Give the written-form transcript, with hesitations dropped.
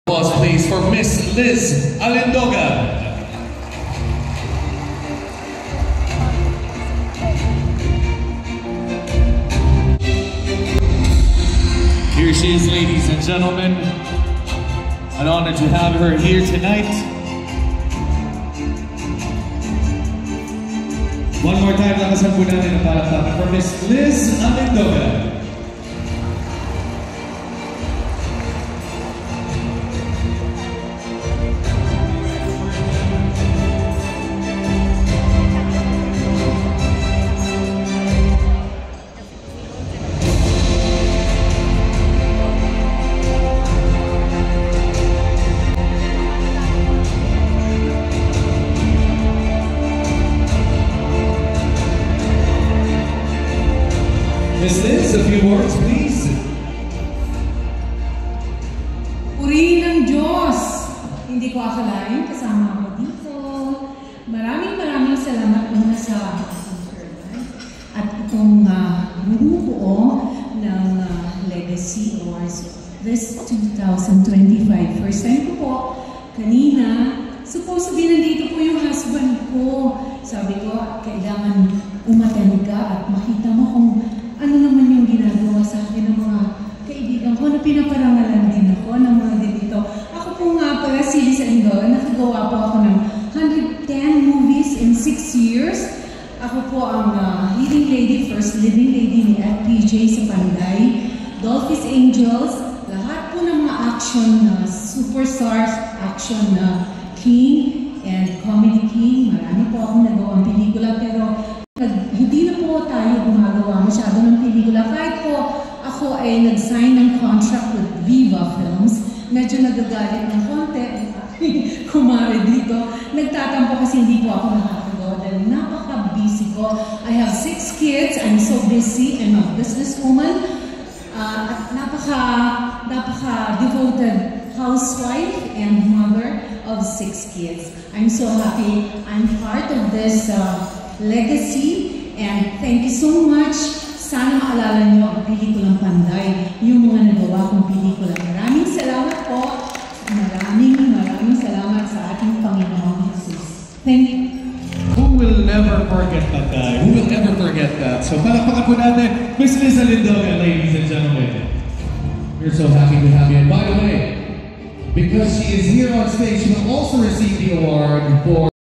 Applause, please, for Miss Liz Alindoga. Here she is, ladies and gentlemen. An honor to have her here tonight. One more time, lakasan po natin ang palakpakan for Miss Liz Alindoga. Miss Liz, a few words, please. Purihin ng Diyos. Hindi ko akalain kasama ako dito. Maraming salamat muna sa at itong grupo ng Legacy Awards this 2025. First time ko po, kanina, supposed to be nandito po yung husband ko. Sabi ko, kailangan umattend ka at makita mo kung ano naman yung ginagawa sa akin ng mga kaibigan ko na pinaparangalan din ako ng mga dito. Ako po nga pala si Liz Alindoga, nakagawa po ako ng 110 movies in 6 years. Ako po ang leading lady, first leading lady ni FPJ sa Panday, Dolphis Angels, lahat po ng mga action superstars, action king and comedy king. Marami po akong nagawang pelikula pero hindi na po tayo gumagawa masyado ng pelikula. Kahit po ako ay nag-sign ng contract with Viva Films, medyo nagagalit ng konti, kumare dito. Nagtatampo kasi hindi po ako nakakagawa dahil napaka-busy ko. I have 6 kids, I'm so busy, I'm a businesswoman. At napaka-devoted housewife and mother of 6 kids. I'm so happy I'm part of this legacy, and thank you so much. Sana maalala niyo ang pelikulang Panday, yung mga nagawa kong pelikula. Maraming salamat po. Maraming salamat sa ating Panginoong Jesus. Thank you. Who will never forget Panday? Who will ever forget that? So palakpakan po natin, Miss Liz Alindoga, ladies and gentlemen. We're so happy to have you. And by the way, because she is here on stage, she will also receive the award for